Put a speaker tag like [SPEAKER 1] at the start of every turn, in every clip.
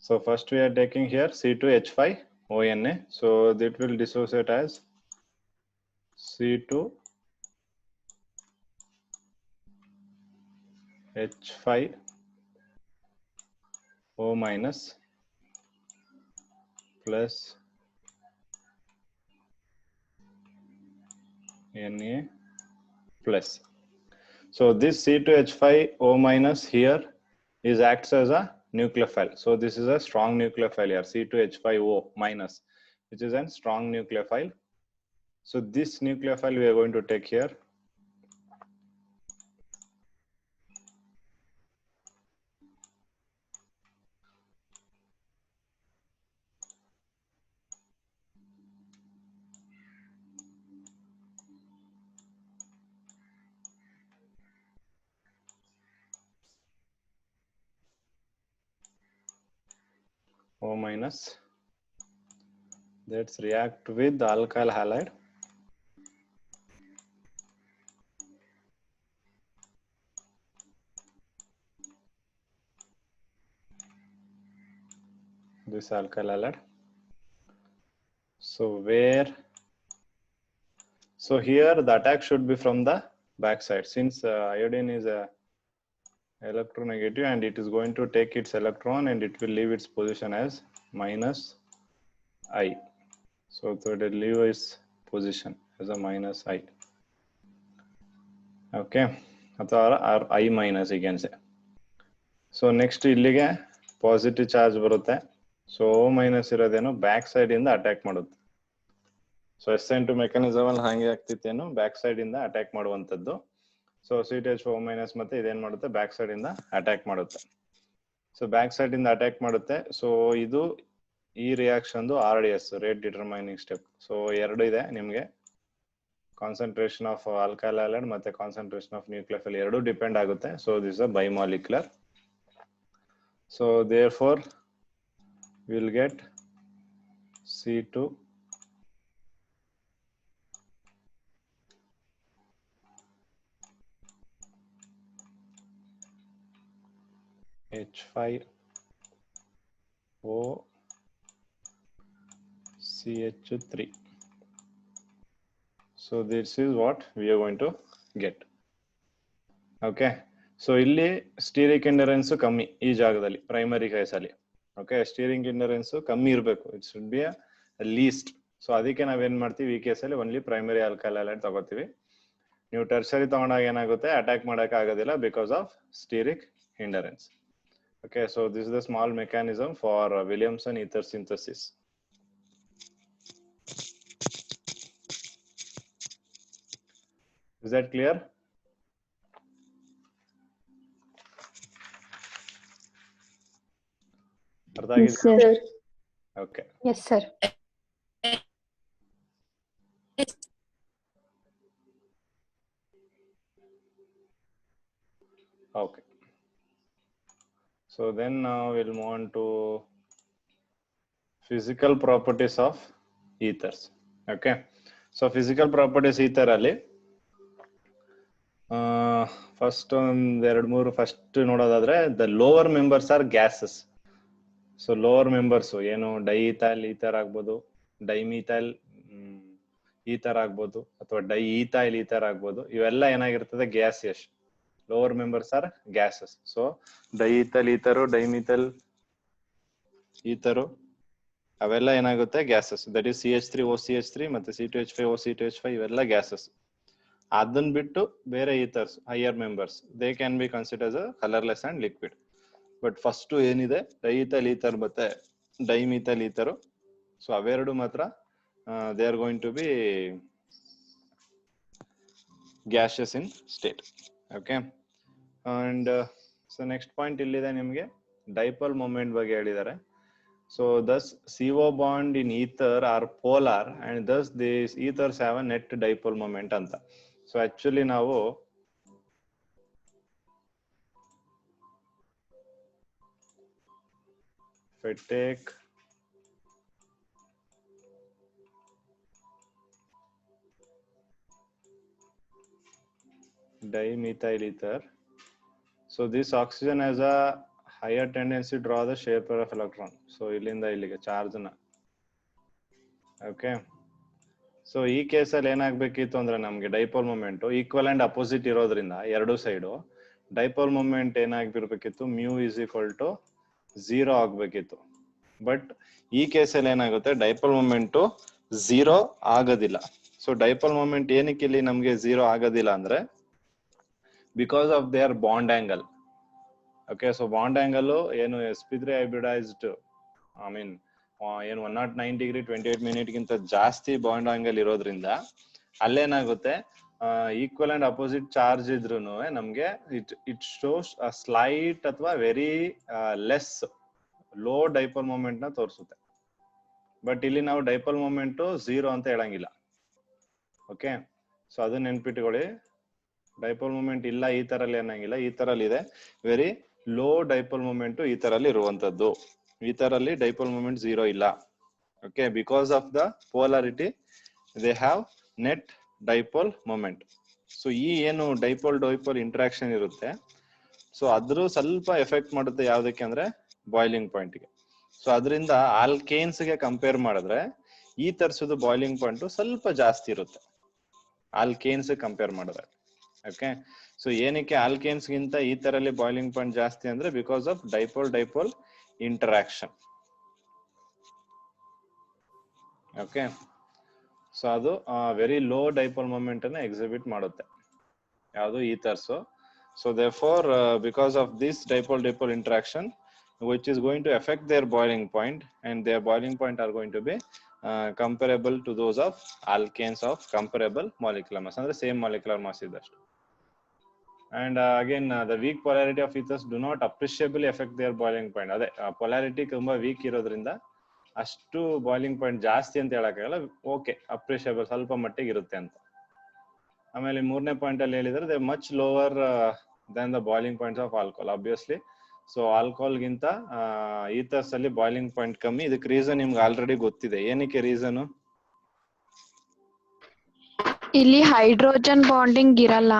[SPEAKER 1] So first we are taking here C2H5ONa. So that will dissociate as C2H5O minus plus Na plus. So this C2H5O minus here is acts as a nucleophile. So this is a strong nucleophile here, C2H5O minus, which is a strong nucleophile. So this nucleophile we are going to take here. O minus. Let's react with the alkyl halide. This alkyl halide. So here the attack should be from the backside, since iodine is a electronegative and it is going to take its electron and it will leave its position as minus I. So it will leave its position as a minus I. Okay, or I minus you can say. So next illige positive charge ಬರುತ್ತೆ. So O minus ಇರೋದೇನು back side ಇಂದ attack ಮಾಡುತ್ತೆ. So SN2 mechanism ಅಲ್ಲಿ ಹಾಗೆ ಆಗ್ತಿತ್ತೇನು back side ಇಂದ attack ಮಾಡುವಂತದ್ದು. So C2H4O minus ಮತ್ತೆ ಇದೇನ್ ಮಾಡುತ್ತೆ ಬ್ಯಾಕ್ ಸೈಡ್ ಇಂದ ಅಟ್ಯಾಕ್ ಮಾಡುತ್ತೆ. ಸೊ ಬ್ಯಾಕ್ ಸೈಡ್ ಇಂದ ಅಟ್ಯಾಕ್ ಮಾಡುತ್ತೆ. ಸೊ ಇದು ಈ reaction RDS rate determining step. So ಎರಡು ಇದೆ ನಿಮಗೆ, ಕಾನ್ಸಂಟ್ರೇಷನ್ ಆಫ್ ಆಲ್ಕೈಲ್ halide ಮತ್ತೆ ಕಾನ್ಸಂಟ್ರೇಷನ್ ಆಫ್ ನ್ಯೂಕ್ಲಿಯೋಫೈಲ್ ಎರಡು ಡಿಪೆಂಡ್ ಆಗುತ್ತೆ. So this is a bimolecular. So therefore we will get C2 H5O CH3. So this is what we are going to get. Okay. So ಇಲ್ಲಿ stearic ಇಂಡರೆನ್ಸ್ ಕಮ್ಮಿ ಈ ಜಾಗದಲ್ಲಿ primary ಕೇಸಲ್ಲಿ. Okay, steering ಇಂಡರೆನ್ಸ್ ಕಮ್ಮಿ ಇರಬೇಕು, it should be least. So ಅದಕ್ಕೆ ನಾವೇನ್ ಮಾಡ್ತೀವಿ ಈ ಕೇಸಲ್ಲಿ ಓನ್ಲಿ ಪ್ರೈಮರಿ ಆಲ್ಕೈಲ್ halide ತಗೋತೀವಿ. ನೀವು ಟರ್ಷರಿ ತಗೊಂಡಾಗ ಏನಾಗುತ್ತೆ ಅಟ್ಯಾಕ್ ಮಾಡಕ್ ಆಗೋದಿಲ್ಲ because of steric hindrance. Okay, so this is the small mechanism for Williamson ether synthesis. Is that clear?
[SPEAKER 2] Yes, sir.
[SPEAKER 1] Okay.
[SPEAKER 2] Yes, sir.
[SPEAKER 1] Okay. So then now we'll move on to physical properties of ethers. Okay. So physical properties ether ಅಲ್ಲಿ first ಒಂದ್ ಎರಡು ಮೂರು first ನೋಡೋದಾದ್ರೆ the lower members are gases. So lower members ಏನು diethyl ether ಆಗ್ಬೋದು, dimethyl ether ಆಗ್ಬೋದು, ಅಥವಾ diethyl ether ಆಗ್ಬೋದು. ಇವೆಲ್ಲ ಏನಾಗಿರ್ತದೆ gaseous. Lower members are gases. So diethyl ether, dimethyl ether ಅವೆಲ್ಲ ಏನಾಗುತ್ತೆ ಗ್ಯಾಸಸ್. ದಟ್ ಈಸ್ CH3OCH3 ಮತ್ತೆ C2H5OC2H5 ಇವೆಲ್ಲ ಗ್ಯಾಸಸ್. ಅದನ್ನ ಬಿಟ್ಟು ಬೇರೆ ethers higher members they can be consider as a colourless and liquid. But first ಏನಿದೆ ಡೈಥೈಲ್ ಈಥರ್ ಮತ್ತೆ dimethyl ether, so ಅವೆರಡು ಮಾತ್ರ they are going to be gaseous in state. Okay, and so next point ಇಲ್ಲಿದೆ ನಿಮಗೆ dipole moment ಬಗ್ಗೆ ಹೇಳಿದ್ದಾರೆ. So thus CO bond in ether are polar and thus these ethers have a net dipole moment anta. So actually ನಾವು if I take dimethyl ether, so this oxygen has a higher tendency draw the share pair of electron. So ಇಲ್ಲಿಂದ ಇಲ್ಲಿಗೆ charge ನ okay. So ಈ ಕೇಸಲ್ಲಿ ಏನಾಗ್ಬೇಕಿತ್ತು ಅಂದ್ರೆ ನಮ್ಗೆ dipole moment equal and opposite ಇರೋದ್ರಿಂದ ಎರಡು ಸೈಡು ಡೈಪೋಲ್ ಮೊಮೆಂಟ್ ಏನಾಗ್ಬಿರ್ಬೇಕಿತ್ತು ಮ್ಯೂ ಇಸ್ ಈಕ್ವಲ್ ಟು 0 ಆಗ್ಬೇಕಿತ್ತು. ಬಟ್ ಈ ಕೇಸಲ್ಲಿ ಏನಾಗುತ್ತೆ ಡೈಪೋಲ್ ಮೊಮೆಂಟ್ 0 ಆಗೋದಿಲ್ಲ. ಸೊ ಡೈಪೋಲ್ ಮೊಮೆಂಟ್ ಏನಕ್ಕೆ ಇಲ್ಲಿ ನಮ್ಗೆ 0 ಆಗೋದಿಲ್ಲ ಅಂದ್ರೆ because of their bond angle. Okay, so bond angle ಏನು sp3 ಹೈಬ್ರಿಡೈಸ್ಡ್ ಐ ಮೀನ್ ಏನು 109 ಡಿಗ್ರಿ 28 ಮಿನಿಟ್ ಗಿಂತ ಜಾಸ್ತಿ ಬಾಂಡ್ ಆಂಗಲ್ ಇರೋದ್ರಿಂದ ಅಲ್ಲೇನಾಗುತ್ತೆ ಈಕ್ವಲ್ ಅಂಡ್ ಅಪೋಸಿಟ್ ಚಾರ್ಜ್ ಇದ್ರು ನಮ್ಗೆ ಇಟ್ ಶೋಸ್ ಸ್ಲೈಟ್ ಅಥವಾ very less low dipole moment ನ ತೋರಿಸುತ್ತೆ. ಬಟ್ ಇಲ್ಲಿ ನಾವು ಡೈಪೋಲ್ ಮೂಮೆಂಟ್ 0 ಅಂತ ಹೇಳಂಗಿಲ್ಲ. ಓಕೆ, ಸೊ ಅದನ್ನ ನೆನ್ಪಿಟ್ಕೊಳ್ಳಿ. ಡೈಪೋಲ್ ಮೂಮೆಂಟ್ ಇಲ್ಲ ಈ ತರಲ್ಲಿ ಅನ್ನಂಗಿಲ್ಲ, ಈ ತರಲ್ಲಿ ಇದೆ ವೆರಿ ಲೋ ಡೈಪೋಲ್ ಮೂಮೆಂಟ್ ಈ ತರಲ್ಲಿ ಇರುವಂತದ್ದು. ಈ ತರಲ್ಲಿ ಡೈಪೋಲ್ ಮೂಮೆಂಟ್ 0 ಇಲ್ಲ. Okay, because of the polarity they have net dipole moment. So ಈ ಏನು ಡೈಪೋಲ್ ಇಂಟ್ರಾಕ್ಷನ್ ಇರುತ್ತೆ ಸೊ ಅದ್ರ ಸ್ವಲ್ಪ ಎಫೆಕ್ಟ್ ಮಾಡುತ್ತೆ ಯಾವ್ದಕ್ಕೆ ಅಂದ್ರೆ ಬಾಯ್ಲಿಂಗ್ ಪಾಯಿಂಟ್ ಗೆ. ಸೊ ಅದರಿಂದ ಆಲ್ಕೇನ್ಸ್ ಗೆ ಕಂಪೇರ್ ಮಾಡಿದ್ರೆ ಈ ತರಿಸೋದು ಬಾಯ್ಲಿಂಗ್ ಪಾಯಿಂಟ್ ಸ್ವಲ್ಪ ಜಾಸ್ತಿ ಇರುತ್ತೆ ಆಲ್ಕೇನ್ಸ್ ಕಂಪೇರ್ ಮಾಡಿದ್ರೆ. ಓಕೆ, ಸೊ ಏನಕ್ಕೆ ಆಲ್ಕೇನ್ಸ್ ಗಿಂತ ಈ ತರಲ್ಲಿ ಬಾಯ್ಲಿಂಗ್ ಪಾಯಿಂಟ್ ಜಾಸ್ತಿ ಅಂದ್ರೆ because of dipole interaction. Okay, so ಅದು ವೆರಿ ಲೋ ಡೈಪೋಲ್ ಮೂಮೆಂಟ್ ಅನ್ನ ಎಕ್ಸಿಬಿಟ್ ಮಾಡುತ್ತೆ ಯಾವುದು ethers. So therefore because of this dipole interaction which is going to affect their boiling point and their boiling point are going to be comparable to those of alkanes of comparable molecular mass ಅಂದ್ರೆ same molecular mass ಇದಷ್ಟು. And again the weak polarity of ethers do not appreciably affect their boiling point. ಅದೇ polarity ತುಂಬಾ weak ಇರೋದ್ರಿಂದ ಅಷ್ಟು boiling point ಜಾಸ್ತಿ ಅಂತ ಹೇಳಕ್ಕಾಗಲ್ಲ. Okay, appreciable ಸ್ವಲ್ಪ ಮಟ್ಟಿಗೆ ಇರುತ್ತೆ ಅಂತ. ಆಮೇಲೆ ಮೂರನೇ ಪಾಯಿಂಟ್ ಅಲ್ಲಿ ಹೇಳಿದ್ರೆ they much lower Dhan the boiling points of alcohol obviously. So alcohol ಗಿಂತ ಈಥರ್ಸ್ ಅಲ್ಲಿ ಬಾಯ್ಲಿಂಗ್ ಪಾಯಿಂಟ್ ಕಮ್ಮಿ. ಇದಕ್ಕೆ ರೀಸನ್ ನಿಮ್ಗೆ ಆಲ್ರೆಡಿ ಗೊತ್ತಿದೆ. ಏನಕ್ಕೆ ರೀಸನ್?
[SPEAKER 2] ಇಲ್ಲಿ ಹೈಡ್ರೋಜನ್ ಬಾಂಡಿಂಗ್ ಇರಲ್ಲ.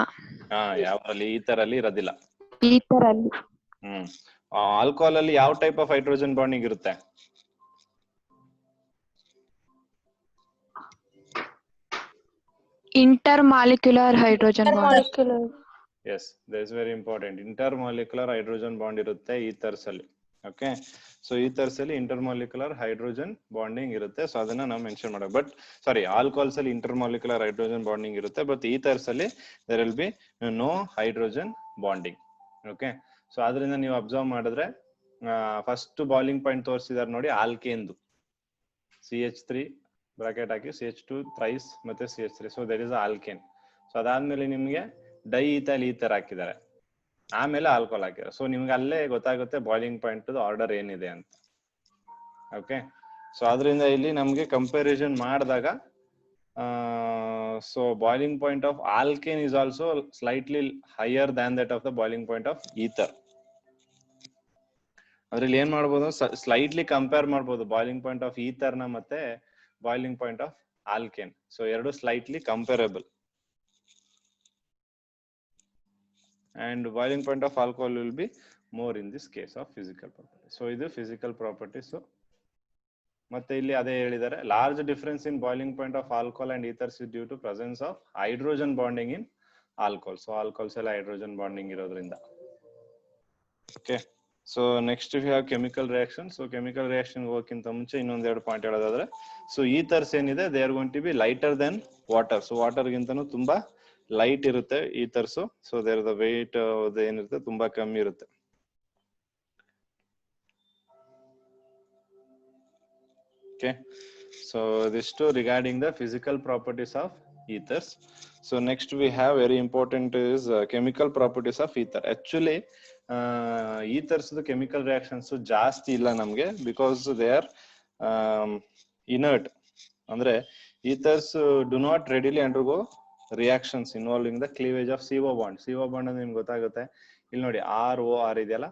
[SPEAKER 1] ಯಾವಲ್ಲಿ ಈ ತರಲ್ಲಿ ಇರೋದಿಲ್ಲ.
[SPEAKER 2] ಈ ತರಲ್ಲಿ
[SPEAKER 1] ಆಲ್ಕೋಹಾಲ್ ಅಲ್ಲಿ ಯಾವ ಟೈಪ್ ಆಫ್ ಹೈಡ್ರೋಜನ್ ಬಾಂಡಿಂಗ್ ಇರುತ್ತೆ?
[SPEAKER 2] Intermolecular hydrogen bond.
[SPEAKER 1] Yes, that is very important. Intermolecular hydrogen bond ಇರುತ್ತೆ ಈಥರ್ಸ್ ಅಲ್ಲಿ. ಓಕೆ, ಸೊ ಈಥರ್ಸ್ ಅಲ್ಲಿ ಇಂಟರ್ಮಾಲಿಕ್ಯುಲರ್ ಹೈಡ್ರೋಜನ್ ಬಾಂಡಿಂಗ್ ಇರುತ್ತೆ. ಸೊ ಅದನ್ನ ನಾವು ಮೆನ್ಷನ್ ಮಾಡಬೇಕು. ಬಟ್ ಸಾರಿ, ಆಲ್ಕೋಹಾಲ್ಸ್ ಅಲ್ಲಿ ಇಂಟರ್ಮಾಲಿಕ್ಯುಲರ್ ಹೈಡ್ರೋಜನ್ ಬಾಂಡಿಂಗ್ ಇರುತ್ತೆ, ಬಟ್ ಈಥರ್ಸ್ ಅಲ್ಲಿ there will be no hydrogen bonding. Okay, so ಅದರಿಂದ ನೀವು ಅಬ್ಸರ್ವ್ ಮಾಡಿದ್ರೆ ಫಸ್ಟ್ ಬಾಯ್ಲಿಂಗ್ ಪಾಯಿಂಟ್ ತೋರಿಸಿದಾರೆ ನೋಡಿ ಆಲ್ಕೇನ್ದು, CH3 ಬ್ರಾಕೆಟ್ ಹಾಕಿ CH2 ಥ್ರೈಸ್ ಮತ್ತೆ CH3. So that is alkane. So ಅದಾದ್ಮೇಲೆ ನಿಮ್ಗೆ ಡೈ ಈಥೈಲ್ ಈಥರ್ ಹಾಕಿದ್ದಾರೆ, ಆಮೇಲೆ ಆಲ್ಕೋಹಾಲ್ ಹಾಕಿದ್ದಾರೆ. ಸೊ ನಿಮ್ಗೆ ಅಲ್ಲೇ ಗೊತ್ತಾಗುತ್ತೆ ಬಾಯ್ಲಿಂಗ್ ಪಾಯಿಂಟ್ ಆರ್ಡರ್ ಏನಿದೆ ಅಂತ. ಓಕೆ, ಸೊ ಅದರಿಂದ ಇಲ್ಲಿ ನಮ್ಗೆ ಕಂಪ್ಯಾರಿಸನ್ ಮಾಡಿದಾಗ so boiling point of alkane is also slightly higher than that of the boiling point of ether. ಅದ್ರಲ್ಲಿ ಏನ್ ಮಾಡ್ಬೋದು, ಸ್ಲೈಟ್ಲಿ ಕಂಪೇರ್ ಮಾಡ್ಬೋದು ಬಾಯ್ಲಿಂಗ್ ಪಾಯಿಂಟ್ ಆಫ್ ಈಥರ್ ನ ಮತ್ತೆ boiling point of alkane. So ಎರಡು slightly comparable. And boiling point of alcohol will be more in this case of physical property. So ಇದು physical properties. ಮತ್ತೆ ಇಲ್ಲಿ ಅದೇ ಹೇಳಿದ್ದಾರೆ, large difference in boiling point of alcohol and ethers is due to presence of hydrogen bonding in alcohol. So alcohols ಎಲ್ಲ hydrogen bonding ಇರೋದ್ರಿಂದ. Okay, so next we have chemical reaction. So chemical reaction ಹೋಗಕ್ಕಿಂತ ಮುಂಚೆ ಇನ್ನೊಂದೆರಡು point ಹೇಳೋದಾದ್ರೆ, so ethers ಏನಿದೆ they are going to be lighter than water. So water ಗಿಂತನೂ ತುಂಬಾ light ಇರುತ್ತೆ ethers. So there the wait ಏನಿರುತ್ತೆ ತುಂಬಾ ಕಮ್ಮಿ ಇರುತ್ತೆ. ಓಕೆ, ಸೊ ಇದಿಷ್ಟು regarding the physical properties of ethers. So next we have very important is chemical properties of ether. Actually ethers the chemical reactions ಜಾಸ್ತಿ ಇಲ್ಲ ನಮ್ಗೆ, because they are inert. ಅಂದ್ರೆ ethers do not readily undergo reactions involving the cleavage of CO bond. CO bond ಅಂದ್ರೆ ನಿಮ್ಗೆ ಗೊತ್ತಾಗುತ್ತೆ. ಇಲ್ಲಿ ನೋಡಿ ROR ಇದೆಯಲ್ಲ,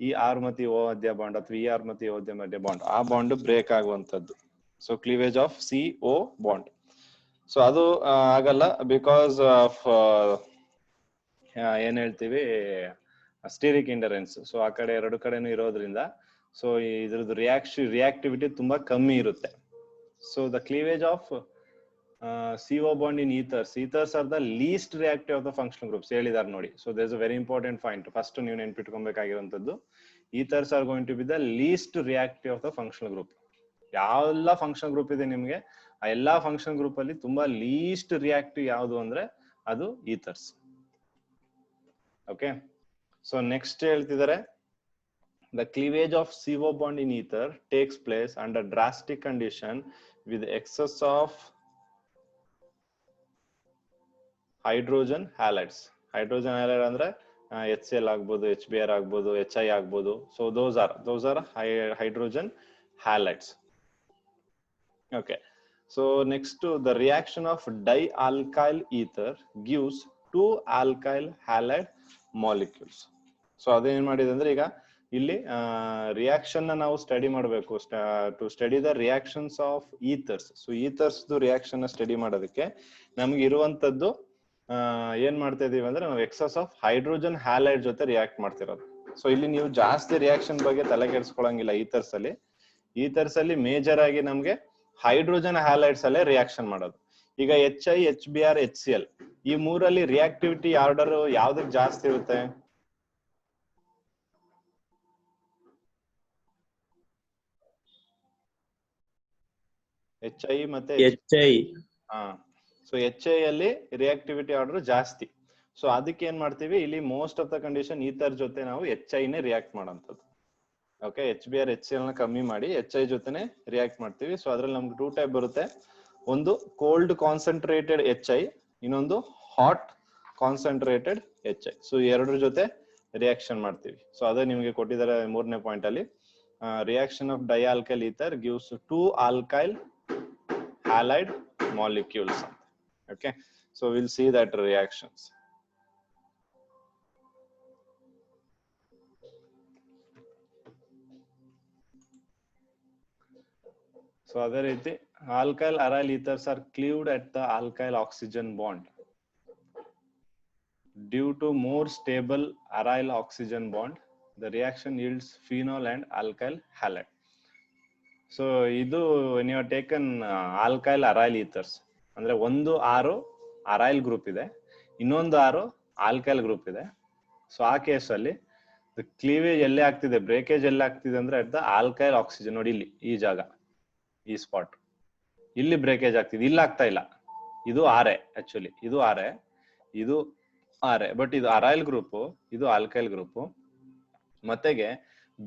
[SPEAKER 1] ಈ R ಮತ್ತೆ O ಮಧ್ಯ ಬಾಂಡ್ ಅಥವಾ ER ಮತ್ತೆ O ಮಧ್ಯ ಬಾಂಡ್, ಆ ಬಾಂಡ್ ಬ್ರೇಕ್ ಆಗುವಂತದ್ದು. So cleavage of CO bond. So ಅದು ಆಗಲ್ಲ ಬಿಕಾಸ್ ಆಫ್ ಏನ್ ಹೇಳ್ತೀವಿ ಸ್ಟೀರಿಕ್ ಇಂಡರೆನ್ಸ್. ಸೊ ಆ ಕಡೆ ಎರಡು ಕಡೆನೂ ಇರೋದ್ರಿಂದ ಸೊ ಇದ್ರದ್ದು ರಿಯಾಕ್ಟಿವಿಟಿ ತುಂಬಾ ಕಮ್ಮಿ ಇರುತ್ತೆ. So the cleavage of CO bond in ethers are the least reactive of the functional groups ಹೇಳಿದಾರೆ ನೋಡಿ. So there's a very important point. First ನೀವು ನೆನ್ಪಿಟ್ಕೊಬೇಕಾಗಿರುವಂತದ್ದು, ethers are going to be the least reactive of the functional group. ಯಾವೆಲ್ಲ function group ಇದೆ ನಿಮ್ಗೆ, ಆ ಎಲ್ಲಾ function group ಅಲ್ಲಿ ತುಂಬಾ ಲೀಸ್ಟ್ ರಿಯಾಕ್ಟಿವ್ ಯಾವುದು ಅಂದ್ರೆ ಅದು ಈಥರ್ಸ್. ಓಕೆ, ಸೊ ನೆಕ್ಸ್ಟ್ ಹೇಳ್ತಿದ್ದಾರೆ, the cleavage of CO bond in ether takes place under drastic condition with excess of hydrogen halides. Hydrogen halide ಅಂದ್ರೆ HCl ಆಗ್ಬೋದು, HBr ಆಗ್ಬೋದು, HI ಆಗ್ಬೋದು. So those are hydrogen halides. Okay, so next to the reaction of dialkyl ether gives 2 alkyl halide molecules. So ಅದೇನ್ ಮಾಡಿದೆ ಅಂದ್ರೆ, ಈಗ ಇಲ್ಲಿ reaction ನಾವು ಸ್ಟಡಿ ಮಾಡಬೇಕು. To study the reactions of ethers. So ethers reaction study ಮಾಡೋದಕ್ಕೆ ನಮ್ಗೆ ಇರುವಂತದ್ದು ಏನ್ ಮಾಡ್ತಾ ಇದೀವಿ ಅಂದ್ರೆ, ನಾವು ಎಕ್ಸಸ್ ಆಫ್ ಹೈಡ್ರೋಜನ್ ಹ್ಯಾಲೈಡ್ ಜೊತೆ ರಿಯಾಕ್ಟ್ ಮಾಡ್ತಿರೋದು. ಸೊ ಇಲ್ಲಿ ನೀವು ಜಾಸ್ತಿ ರಿಯಾಕ್ಷನ್ ಬಗ್ಗೆ ತಲೆ ಕೆಡಿಸ್ಕೊಳಂಗಿಲ್ಲ. ಈಥರ್ಸ್ ಅಲ್ಲಿ ಮೇಜರ್ ಆಗಿ ನಮ್ಗೆ ಹೈಡ್ರೋಜನ್ ಹ್ಯಾಲೈಡ್ಸ್ ಅಲ್ಲೇ ರಿಯಾಕ್ಷನ್ ಮಾಡೋದು. ಈಗ HI, HBr, HCl ಈ ಮೂರಲ್ಲಿ ರಿಯಾಕ್ಟಿವಿಟಿ ಆರ್ಡರ್ ಯಾವ್ದಕ್ ಜಾಸ್ತಿ ಇರುತ್ತೆ? HI ಮತ್ತೆ HI. ಸೊ HI ಅಲ್ಲಿ ರಿಯಾಕ್ಟಿವಿಟಿ ಆರ್ಡರ್ ಜಾಸ್ತಿ. ಸೊ ಅದಕ್ಕೆ ಏನ್ ಮಾಡ್ತೀವಿ, ಇಲ್ಲಿ most of the condition ether ಜೊತೆ ನಾವು HI ನೇ ರಿಯಾಕ್ಟ್ ಮಾಡೋಂಥದ್ದು. ಓಕೆ, HBr, HCl ನ ಕಮ್ಮಿ ಮಾಡಿ HI ಜೊತೆನೆ ರಿಯಾಕ್ಟ್ ಮಾಡ್ತೀವಿ. ಸೊ ಅದ್ರಲ್ಲಿ ನಮ್ಗೆ 2 ಟೈಪ್ ಬರುತ್ತೆ. ಒಂದು ಕೋಲ್ಡ್ ಕಾನ್ಸಂಟ್ರೇಟೆಡ್ HI, ಇನ್ನೊಂದು ಹಾಟ್ ಕಾನ್ಸಂಟ್ರೇಟೆಡ್ HI. ಸೊ ಎರಡರ ಜೊತೆ ರಿಯಾಕ್ಷನ್ ಮಾಡ್ತೀವಿ. ಸೊ ಅದೇ ನಿಮಗೆ ಕೊಟ್ಟಿದ್ದಾರೆ 3ನೇ ಪಾಯಿಂಟ್ ಅಲ್ಲಿ. Reaction of dialkyl ether gives 2 alkyl halide molecules. Okay, so we'll see that reactions. So other ರೀತಿ alkyl aryl ethers are cleaved at the alkyl oxygen bond. Due to more stable aryl oxygen bond, the reaction yields phenol and alkyl halide. So ಇದು when you have taken alkyl aryl ethers ಅಂದ್ರೆ ಒಂದು 6 ಅರೈಲ್ group ಇದೆ, ಇನ್ನೊಂದು 6 alkyl group ಇದೆ. So ಆ ಕೇಸಲ್ಲಿ cleavage ಎಲ್ಲೇ ಆಗ್ತಿದೆ, ಬ್ರೇಕೇಜ್ ಎಲ್ಲೇ ಆಗ್ತಿದೆ ಅಂದ್ರೆ ಅಟ್ ದ ಆಲ್ಕೈಲ್ ಆಕ್ಸಿಜನ್. ನೋಡಿ ಇಲ್ಲಿ ಈ ಜಾಗ, ಈ ಸ್ಪಾಟ್ ಇಲ್ಲಿ ಬ್ರೇಕೇಜ್ ಆಗ್ತಿದೆ, ಇಲ್ಲಿ ಆಗ್ತಾ ಇಲ್ಲ. ಇದು ಆರೆ, ಆಕ್ಚುಲಿ ಇದು ಆರೆ, ಬಟ್ ಇದು ಅರೈಲ್ ಗ್ರೂಪ್, ಇದು ಆಲ್ಕೈಲ್ ಗ್ರೂಪ್. ಮತ್ತೆಗೆ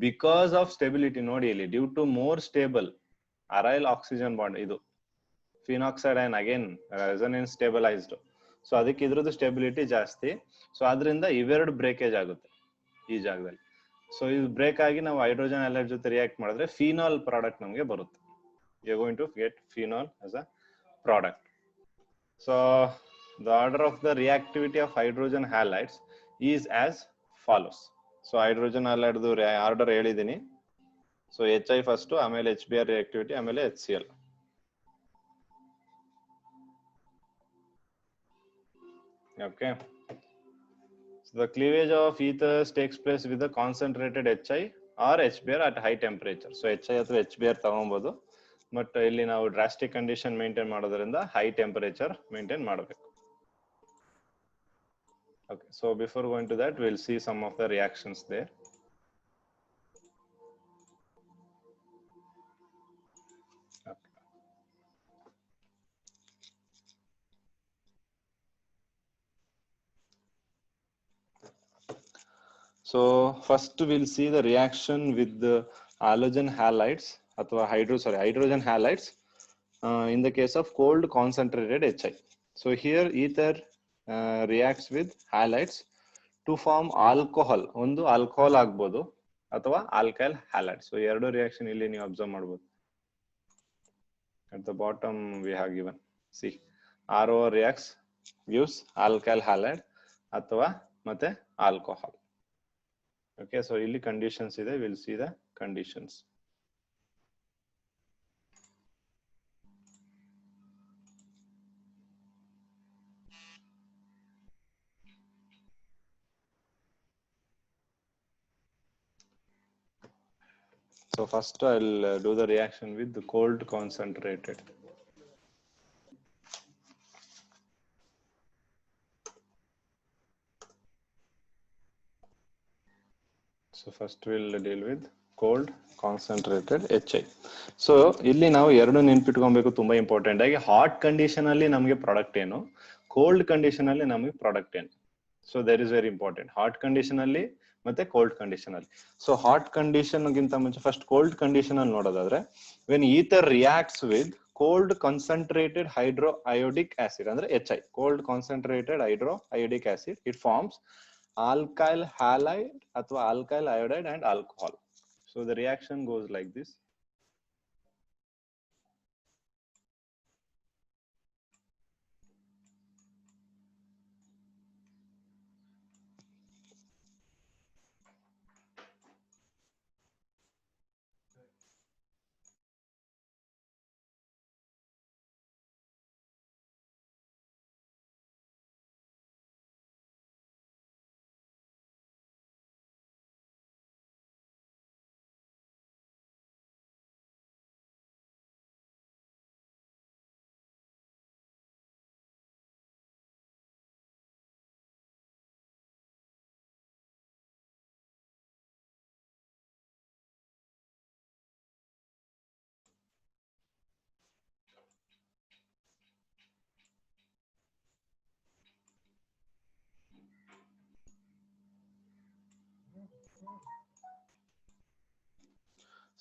[SPEAKER 1] ಬಿಕಾಸ್ ಆಫ್ ಸ್ಟೆಬಿಲಿಟಿ ನೋಡಿ ಇಲ್ಲಿ, due to more stable aryl oxygen bond, ಇದು phenoxide and again resonance stabilised. So ಅದಕ್ಕೆ ಇದ್ರದ್ದು ಸ್ಟೆಬಿಲಿಟಿ ಜಾಸ್ತಿ. ಸೊ ಅದರಿಂದ ಇವೆರಡು ಬ್ರೇಕೇಜ್ ಆಗುತ್ತೆ ಈ ಜಾಗದಲ್ಲಿ. ಸೊ ಇದು ಬ್ರೇಕ್ ಆಗಿ ನಾವು ಹೈಡ್ರೋಜನ್ ಹ್ಯಾಲೈಡ್ ಜೊತೆ ರಿಯಾಕ್ಟ್ ಮಾಡಿದ್ರೆ ಫಿನಾಲ್ ಪ್ರಾಡಕ್ಟ್ ನಮಗೆ ಬರುತ್ತೆ. You are going to get phenol as a product. So the order of the reactivity of hydrogen halides is as follows. So hydrogen halide order ಹೇಳಿದೀನಿ. So HI first, ಆಮೇಲೆ HBr reactivity, ಆಮೇಲೆ HCl. Okay, so the cleavage of ethers takes place with the concentrated HI or HBr at high temperature. So HI ಅಥವಾ HBr ತಗೊಬಹುದು, but ಇಲ್ಲಿ ನಾವು drastic condition maintain ಮಾಡೋದ್ರಿಂದ high temperature maintain ಮಾಡಬೇಕು. Okay, so before going to that, we'll see some of the reactions there. So first we'll see the reaction with the halogen halides ಅಥವಾ hydrogen halides in the case of cold concentrated HI. So here ether reacts with halides to form alcohol. ಒಂದು alcohol ಆಗ್ಬೋದು ಅಥವಾ alkyl halide. So ಎರಡು reaction ಇಲ್ಲಿ ನೀವು observe ಮಾಡಬಹುದು. At the bottom we have given, see, RO reacts gives alkyl halide ಅಥವಾ ಮತ್ತೆ alcohol. Okay, so ಇಲ್ಲಿ conditions ಇದೆ, we'll see the conditions. So first I'll do the reaction with the cold concentrated. So first we'll deal with cold concentrated HI. So ಇಲ್ಲಿ ನಾವು ಎರಡು ನೆನ್ಪಿಟ್ಕೊಬೇಕು ತುಂಬಾ important ಆಗಿ. Hot condition ಅಲ್ಲಿ ನಮಗೆ ಪ್ರಾಡಕ್ಟ್ ಏನು, ಕೋಲ್ಡ್ ಕಂಡೀಷನ್ ಅಲ್ಲಿ ನಮಗೆ ಪ್ರಾಡಕ್ಟ್ ಏನು. So that is very important. Hot condition ಅಲ್ಲಿ ಮತ್ತೆ ಕೋಲ್ಡ್ ಕಂಡೀಷನ್ ಅಲ್ಲಿ. ಸೊ ಹಾಟ್ ಕಂಡೀಷನ್ ಗಿಂತ ಮುಂಚೆ ಫಸ್ಟ್ ಕೋಲ್ಡ್ ಕಂಡೀಷನ್ ಅಲ್ಲಿ ನೋಡೋದಾದ್ರೆ, when ether reacts with cold concentrated hydroiodic acid ಅಂದ್ರೆ HI, cold concentrated hydroiodic acid, it forms alkyl halide ಅಥವಾ alkyl iodide and alcohol. So the reaction goes like this.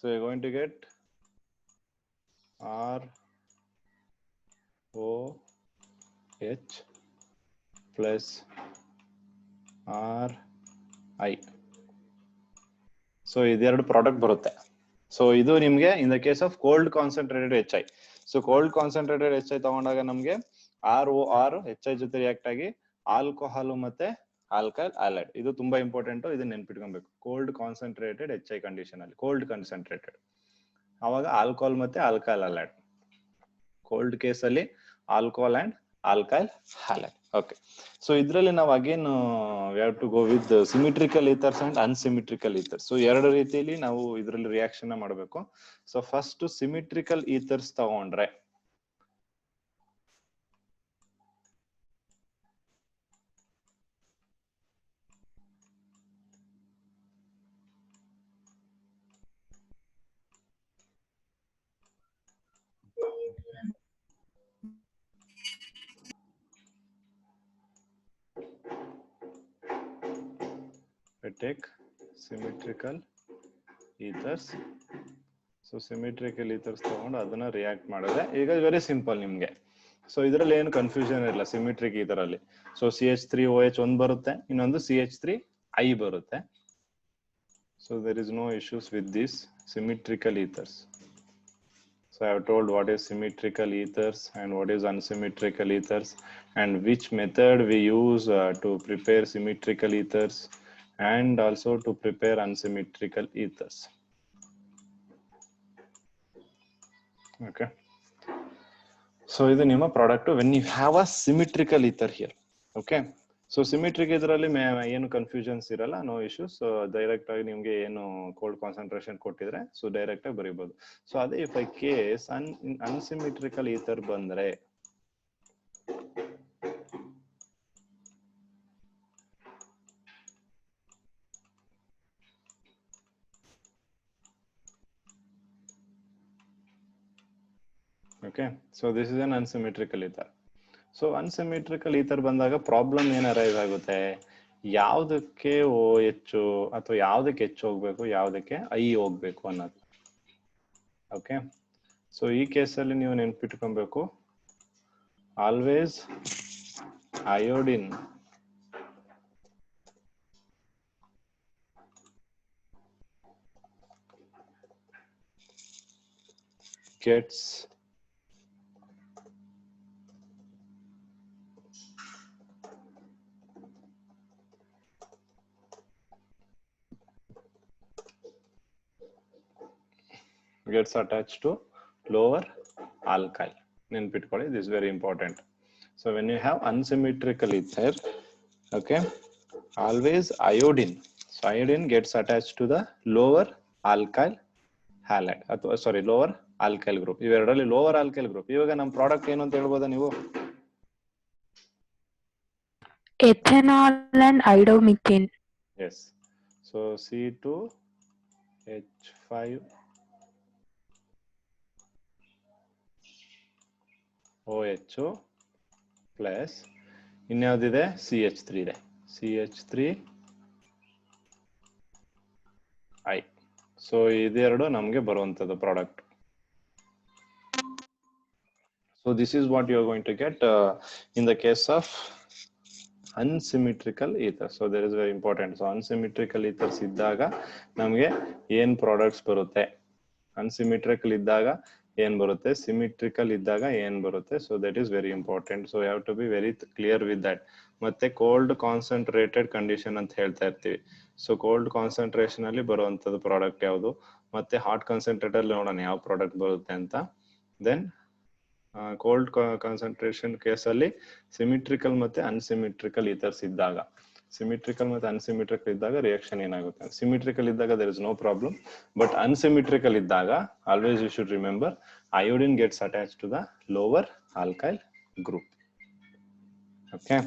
[SPEAKER 1] So you're going to get ROH plus RI. So ಇದೆರಡು product ಬರುತ್ತೆ. So ಇದು ನಿಮ್ಗೆ in the case of cold concentrated HI. So cold concentrated HI ತಗೊಂಡಾಗ ನಮ್ಗೆ ROR HI ಜೊತೆ react ಆಗಿ alcohol ಮತ್ತೆ alkyl halide. ಇದು ತುಂಬಾ ಇಂಪಾರ್ಟೆಂಟ್, ಇದನ್ನ ನೆನ್ಪಿಟ್ಕೊಬೇಕು. ಕೋಲ್ಡ್ ಕಾನ್ಸಂಟ್ರೇಟೆಡ್ HI ಕಂಡೀಷನ್ ಅಲ್ಲಿ, ಕೋಲ್ಡ್ ಕಾನ್ಸಂಟ್ರೇಟೆಡ್, ಅವಾಗ ಆಲ್ಕೋಹಾಲ್ ಮತ್ತೆ ಆಲ್ಕೈಲ್ ಹ್ಯಾಲೈಡ್. ಕೋಲ್ಡ್ ಕೇಸ್ ಅಲ್ಲಿ alcohol and alkyl halide. Okay, so ಇದರಲ್ಲಿ ನಾವು again we have to go with symmetrical ethers and unsymmetrical ethers. So ಎರಡು ರೀತಿಯಲ್ಲಿ ನಾವು ಇದರಲ್ಲಿ ರಿಯಾಕ್ಷನ್ ಮಾಡಬೇಕು. ಸೊ ಫಸ್ಟ್ ಸಿಮಿಟ್ರಿಕಲ್ ಈಥರ್ಸ್ ತಗೊಂಡ್ರೆ we take symmetrical ethers. So symmetrical ethers ತಗೊಂಡು ಅದನ್ನ ರಿಯಾಕ್ಟ್ ಮಾಡಿದ್ರೆ ಈಗ ವೆರಿ ಸಿಂಪಲ್ ನಿಮ್ಗೆ. ಸೊ ಇದರಲ್ಲಿ ಏನು ಕನ್ಫ್ಯೂಷನ್ ಇಲ್ಲ ಸಿಮಿಟ್ರಿಕ್ ಈಥರಲ್ಲಿ. ಸೊ CH3OH ಒಂದು ಬರುತ್ತೆ, ಇನ್ನೊಂದು CH3I ಬರುತ್ತೆ. So there is no issues with this symmetrical ethers. So I have told what is symmetrical ethers and what is unsymmetrical ethers and which method we use to prepare symmetrical ethers and also to prepare unsymmetrical ethers. Okay, so ಇದು ನಿಮ್ಮ product when you have a symmetrical ether here. Okay, so symmetric ಇದರಲ್ಲಿ ಏನು confusions ಇರಲ್ಲ, no issues. Direct ಆಗಿ ನಿಮ್ಗೆ ಏನು cold concentration ಕೊಟ್ಟಿದ್ರೆ so direct ಆಗಿ ಬರೀಬಹುದು. ಸೊ ಅದೇ if I case unsymmetrical ether ಬಂದ್ರೆ okay, so this is an unsymmetrical ether. So unsymmetrical ether ಬಂದಾಗ ಪ್ರಾಬ್ಲಮ್ ಏನ್ ಅರೈಸ್ ಆಗುತ್ತೆ, ಯಾವ್ದಕ್ಕೆ OH ಅಥವಾ ಯಾವ್ದಕ್ಕೆ H ಹೋಗ್ಬೇಕು, ಯಾವ್ದಕ್ಕೆ I ಹೋಗ್ಬೇಕು ಅನ್ನೋದು. ಓಕೆ, ಸೊ ಈ ಕೇಸಲ್ಲಿ ನೀವು ನೆನ್ಪಿಟ್ಕೊಬೇಕು, always iodine gets attached to lower alkyl. Nenpitkolli, this is very important. So when you have unsymmetrical ether, okay, always iodine. So iodine gets attached to the lower alkyl halide ಅಥವಾ sorry lower alkyl group. ಇವೆರಡರಲ್ಲಿ lower alkyl group. ಇವಾಗ ನಮ್ಮ product ಏನು ಅಂತ ಹೇಳ್ಬೋದಾ ನೀವು?
[SPEAKER 2] ethanol and iodomethane.
[SPEAKER 1] Yes. So C2H5OH plus ಇನ್ಯಾವ್ದಿದೆ? CH3 ಇದೆ. CH3I. ಸೊ ಇದೆರಡು ನಮಗೆ ಬರುವಂತದ್ದು ಪ್ರಾಡಕ್ಟ್. So this is what you are going to get in the case of unsymmetrical ether. So there is very important. So unsymmetrical ethers ಇದ್ದಾಗ ನಮಗೆ ಏನ್ ಪ್ರಾಡಕ್ಟ್ಸ್ ಬರುತ್ತೆ, unsymmetrical ಇದ್ದಾಗ ಏನ್ ಬರುತ್ತೆ, symmetrical ಇದ್ದಾಗ ಏನ್ ಬರುತ್ತೆ. So that is very important. So you have to be very clear with that. ಮತ್ತೆ ಕೋಲ್ಡ್ ಕಾನ್ಸಂಟ್ರೇಟೆಡ್ ಕಂಡೀಷನ್ ಅಂತ ಹೇಳ್ತಾ ಇರ್ತೀವಿ. ಸೊ ಕೋಲ್ಡ್ ಕಾನ್ಸಂಟ್ರೇಷನ್ ಅಲ್ಲಿ ಬರುವಂತದ್ದು ಪ್ರಾಡಕ್ಟ್ ಯಾವುದು, ಮತ್ತೆ ಹಾಟ್ ಕಾನ್ಸಂಟ್ರೇಟ್ ಅಲ್ಲಿ ನೋಡೋಣ ಯಾವ ಪ್ರಾಡಕ್ಟ್ ಬರುತ್ತೆ ಅಂತ. ದೆನ್ ಕೋಲ್ಡ್ ಕಾನ್ಸಂಟ್ರೇಷನ್ ಕೇಸಲ್ಲಿ ಸಿಮಿಟ್ರಿಕಲ್ ಮತ್ತೆ ಅನ್ಸಿಮಿಟ್ರಿಕಲ್ ಈಥರ್ಸ್ ಇದ್ದಾಗ, ಸಿಮಿಟ್ರಿಕಲ್ ಮತ್ತೆ ಅನ್ಸಿಮಿಟ್ರಿಕಲ್ ಇದ್ದಾಗ ರಿಯಾಕ್ಷನ್ ಏನಾಗುತ್ತೆ? ಸಿಮಿಟ್ರಿಕಲ್ ಇದ್ದಾಗ there is no problem, but unsymmetrical ಇದ್ದಾಗ always you should remember iodine gets attached to the lower alkyl group. Okay.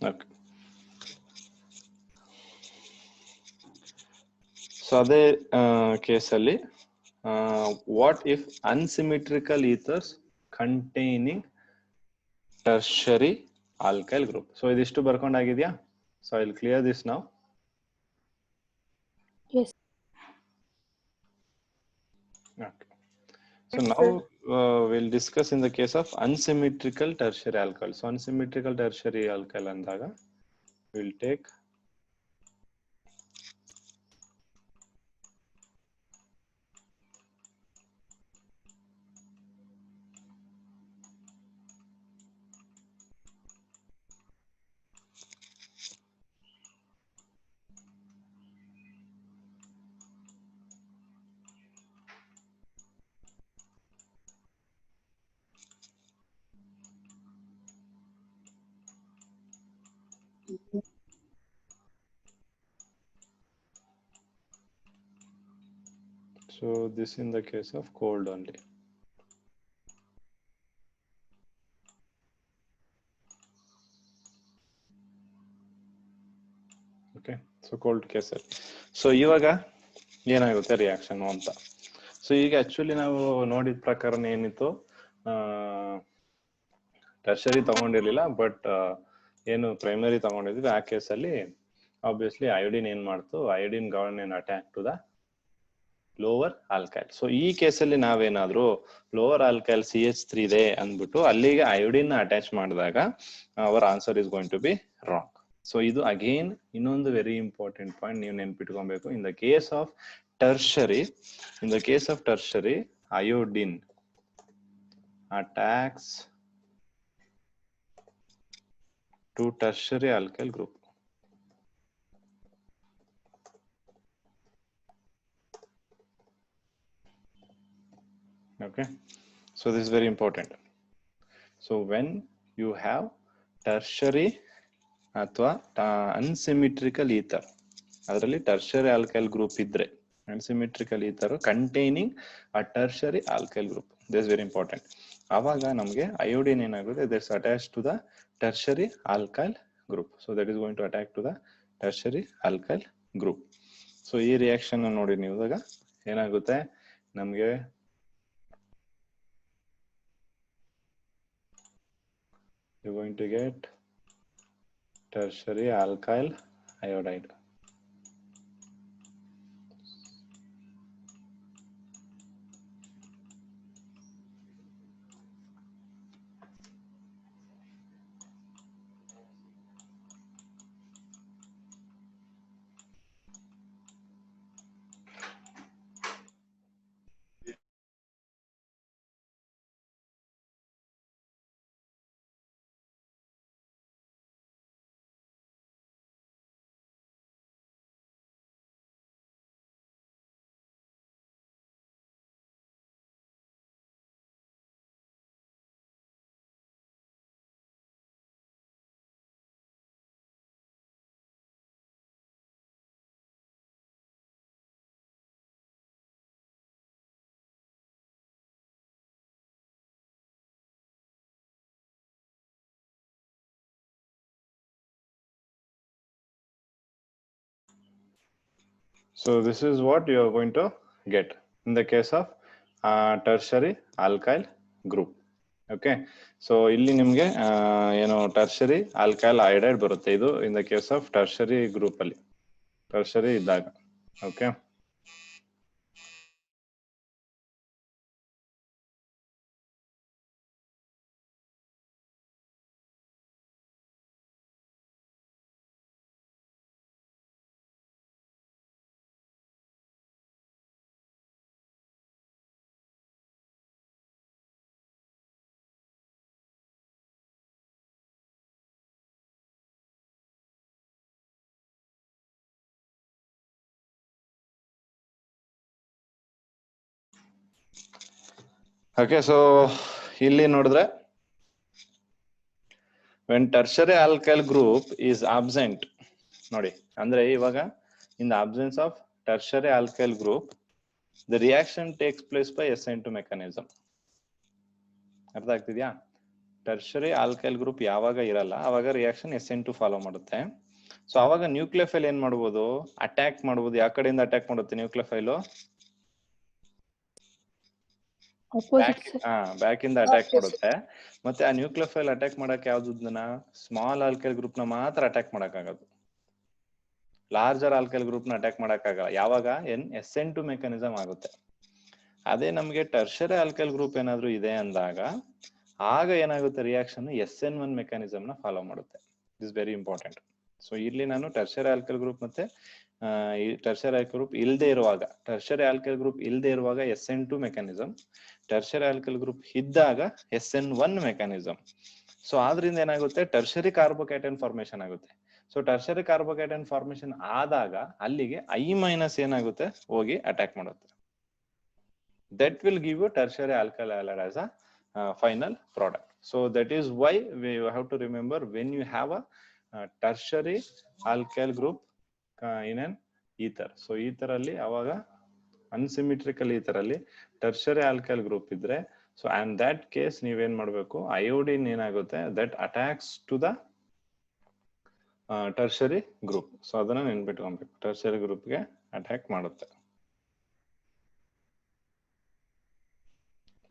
[SPEAKER 1] Okay. So ಅದೇ ಕೇಸಲ್ಲಿ what if unsymmetrical ethers containing tertiary alkyl group? So ಇದಿಷ್ಟು ಬರ್ಕೊಂಡಾಗಿದ್ಯಾ? So I'll clear this now.
[SPEAKER 2] Yes.
[SPEAKER 1] Okay. So now we'll discuss in the case of unsymmetrical tertiary alkyl. So unsymmetrical tertiary alkyl ಅಂದಾಗ we'll take so this in the case of cold only. Okay, so cold case. So ಇವಾಗ ಏನಾಗುತ್ತೆ reaction ಅಂತ. So ಈಗ actually ನಾವು ನೋಡಿದ ಪ್ರಕಾರ ಏನಿತ್ತು, tertiary ತಗೊಂಡಿರ್ಲಿಲ್ಲ, ಬಟ್ ಏನು ಪ್ರೈಮರಿ ತಗೊಂಡಿದ್ವಿ. ಆ ಕೇಸಲ್ಲಿ ಆಬ್ವಿಯಸ್ಲಿ ಅಯೋಡಿನ್ ಏನ್ ಮಾಡ್ತು, iodine gone attack to the lower alkyl. So ಈ ಕೇಸಲ್ಲಿ ನಾವೇನಾದ್ರೂ ಲೋವರ್ ಆಲ್ಕೈಲ್ CH3 ಇದೆ ಅಂದ್ಬಿಟ್ಟು ಅಲ್ಲಿಗೆ ಅಯೋಡಿನ್ ಅಟ್ಯಾಚ್ ಮಾಡಿದಾಗ our answer is going to be wrong. So ಇದು ಅಗೇನ್ ಇನ್ನೊಂದು ವೆರಿ ಇಂಪಾರ್ಟೆಂಟ್ ಪಾಯಿಂಟ್ ನೀವು ನೆನ್ಪಿಟ್ಕೊಬೇಕು. In the case of tertiary iodine attacks to tertiary alkyl group. Okay, so this is very important. So when you have tertiary ಅಥವಾ unsymmetrical ether, ಅದರಲ್ಲಿ tertiary alkyl group ಇದ್ರೆ unsymmetrical ether containing a tertiary alkyl group, this is very important. ಆವಾಗ ನಮಗೆ iodine ಏನಾಗುತ್ತೆ, that's attached to the tertiary alkyl group. So that is going to attack to the tertiary alkyl group. So ಈ reaction ನೋಡಿ ನೀವು ಇವಾಗ ಏನಾಗುತ್ತೆ ನಮಗೆ, you're going to get tertiary alkyl iodide. So this is what you are going to get in the case of tertiary alkyl group. Okay, so ಇಲ್ಲಿ ನಿಮಗೆ ಏನು tertiary alkyl iodide ಬರುತ್ತೆ. ಇದು in the case of tertiary group ಅಲ್ಲಿ, tertiary ಇದ್ದಾಗ. Okay. Okay, so ಇಲ್ಲಿ ನೋಡಿದ್ರೆ when tertiary alkyl group is absent, ನೋಡಿ ಅಂದ್ರೆ ಇವಾಗ in the absence of tertiary alkyl group, the reaction takes place by SN2 mechanism. ಅರ್ಥ ಆಗ್ತಿದ್ಯಾ? tertiary alkyl group ಯಾವಾಗ ಇರಲ್ಲ ಅವಾಗ ರಿಯಾಕ್ಷನ್ SN2 ಫಾಲೋ ಮಾಡುತ್ತೆ. ಸೊ ಅವಾಗ ನ್ಯೂಕ್ಲಿಯೋಫೈಲ್ ಏನ್ ಮಾಡಬಹುದು? ಅಟ್ಯಾಕ್ ಮಾಡಬಹುದು. ಯಾವ ಕಡೆಯಿಂದ ಅಟ್ಯಾಕ್ ಮಾಡುತ್ತೆ ನ್ಯೂಕ್ಲಿಯೋಫೈಲ್? ಬ್ಯಾಕ್ ಇಂದ ಅಟ್ಯಾಕ್ ಮಾಡುತ್ತೆ. ಮತ್ತೆ ಆ ನ್ಯೂಕ್ಲಿಯೋಫೈಲ್ ಅಟ್ಯಾಕ್ ಮಾಡಕ್ ಯಾವ್ದನ್ನ? ಸ್ಮಾಲ್ ಆಲ್ಕೈಲ್ ಗ್ರೂಪ್ ನ ಮಾತ್ರ ಅಟ್ಯಾಕ್ ಮಾಡಕ್ ಆಗೋದು. ಲಾರ್ಜರ್ ಆಲ್ಕೈಲ್ ಗ್ರೂಪ್ ನ ಅಟ್ಯಾಕ್ ಮಾಡಕ್ ಆಗಲ್ಲ. ಯಾವಾಗ? SN2 ಮೆಕ್ಯಾನಿಸಮ್ ಆಗುತ್ತೆ. ಅದೇ ನಮ್ಗೆ ಟರ್ಷರಿ ಆಲ್ಕೈಲ್ ಗ್ರೂಪ್ ಏನಾದ್ರು ಇದೆ ಅಂದಾಗ ಆಗ ಏನಾಗುತ್ತೆ? ರಿಯಾಕ್ಷನ್ SN1 ಮೆಕ್ಯಾನಿಸಮ್ ನ ಫಾಲೋ ಮಾಡುತ್ತೆ. This very important. ಸೊ ಇಲ್ಲಿ ನಾನು ಟರ್ಷರಿ ಆಲ್ಕೈಲ್ ಗ್ರೂಪ್ ಮತ್ತೆ ಟರ್ಷರಿ ಆಲ್ಕೈಲ್ ಗ್ರೂಪ್ ಇಲ್ಲದೆ ಇರುವಾಗ, ಟರ್ಷರಿ ಆಲ್ಕೈಲ್ ಗ್ರೂಪ್ ಇಲ್ಲದೆ ಇರುವಾಗ SN2 mechanism, tertiary alkyl group ಇದ್ದಾಗ SN1 ಮೆಕ್ಯಾನಿಸಮ್. ಸೊ ಆದ್ರಿಂದ ಏನಾಗುತ್ತೆ? ಟರ್ಷರಿ ಕಾರ್ಬೋಕ್ಯಾಟೈನ್ ಫಾರ್ಮೇಶನ್ ಆಗುತ್ತೆ. ಸೊ ಟರ್ಷರಿ ಕಾರ್ಬೋಕ್ಯಾಟೈನ್ ಫಾರ್ಮೇಶನ್ ಆದಾಗ ಅಲ್ಲಿಗೆ I- ಏನಾಗುತ್ತೆ? ಹೋಗಿ ಅಟ್ಯಾಕ್ ಮಾಡುತ್ತೆ. That will give you tertiary alkyl halide as a final product. So that is why we have to remember, when you have a tertiary alkyl group in an ether, so ether alli avaga unsymmetrical ether alli tertiary alkyl group idre, so and that case ನೀವ್ ಏನ್ ಮಾಡಬೇಕು? iodine ಏನಾಗುತ್ತೆ? that attacks to the tertiary group. So ಅದನ್ನ ನೆನ್ಪಿಟ್ಕೊಬೇಕು, tertiary group ಗೆ attack ಮಾಡುತ್ತೆ.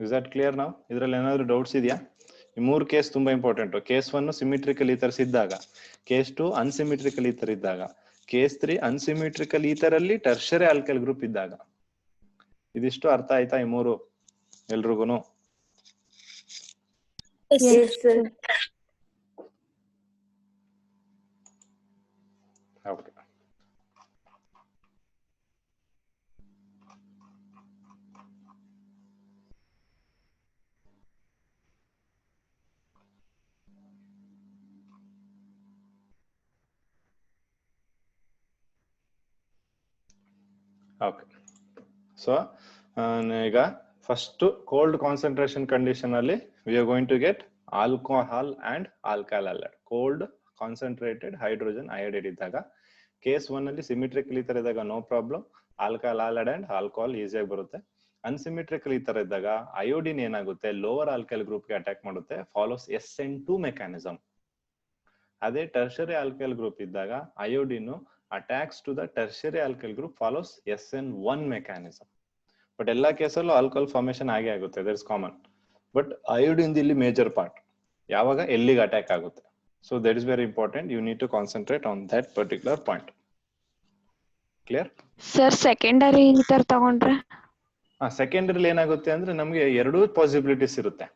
[SPEAKER 1] Is that clear now? ಇದರಲ್ಲಿ ಏನಾದ್ರು doubts ಇದೆಯಾ? ಈ ಮೂರು ಕೇಸ್ ತುಂಬಾ ಇಂಪಾರ್ಟೆಂಟ್. ಕೇಸ್ 1 ಸಿಮಿಟ್ರಿಕಲ್ ಈಥರ್ಸ್ ಇದ್ದಾಗ, ಕೇಸ್ 2 ಅನ್ಸಿಮಿಟ್ರಿಕಲ್ ಈಥರ್ ಇದ್ದಾಗ, ಕೇಸ್ 3 ಅನ್ಸಿಮಿಟ್ರಿಕಲ್ ಈಥರ್ ಅಲ್ಲಿ ಟರ್ಷರಿ ಆಲ್ಕೈಲ್ ಗ್ರೂಪ್ ಇದ್ದಾಗ. ಇದಿಷ್ಟು ಅರ್ಥ ಆಯ್ತಾ ಈ ಮೂರು ಎಲ್ರಿಗೂನು? ಓಕೆ. ಓಕೆ. ಸೊ ಈಗ ಫಸ್ಟ್ ಕೋಲ್ಡ್ ಕಾನ್ಸಂಟ್ರೇಷನ್ ಕಂಡೀಷನ್ ಅಲ್ಲಿ we are going to get alcohol and alkyl halide. Cold concentrated hydrogen iodide ಇದ್ದಾಗ, ಕೇಸ್ 1 ಅಲ್ಲಿ ಸಿಮಿಟ್ರಿಕಲ್ ಈಥರ್ ಇದ್ದಾಗ no problem, alkyl halide and alcohol ಈಸಿಯಾಗಿ ಬರುತ್ತೆ. ಅನ್ಸಿಮಿಟ್ರಿಕಲ್ ಈಥರ್ ಇದ್ದಾಗ iodine ಏನಾಗುತ್ತೆ? Lower alkyl group ಗೆ attack ಮಾಡುತ್ತೆ, ಫಾಲೋಸ್ SN2 ಮೆಕ್ಯಾನಿಸಮ್. ಅದೇ ಟರ್ಷರಿ ಆಲ್ಕೈಲ್ ಗ್ರೂಪ್ ಇದ್ದಾಗ iodine attacks to the tertiary alkyl group, follows SN1 mechanism. But ಎಲ್ಲಾ ಕೇಸಲ್ಲೂ ಆಲ್ಕೋಹಾಲ್ ಫಾರ್ಮೇಶನ್ ಆಗೇ ಆಗುತ್ತೆ, that is common. But iodine ಇಲ್ಲಿ ಮೇಜರ್ ಪಾರ್ಟ್. ಯಾವಾಗ ಎಲ್ಲಿಗೆ ಅಟ್ಯಾಕ್ ಆಗುತ್ತೆ? So that is very important. You need to concentrate on that particular point. Clear
[SPEAKER 2] sir? Secondary ether ತಗೊಂಡ್ರೆ
[SPEAKER 1] secondarily ಏನಾಗುತ್ತೆ ಅಂದ್ರೆ ನಮ್ಗೆ ಎರಡೂ ಪಾಸಿಬಿಲಿಟೀಸ್ ಇರುತ್ತೆ.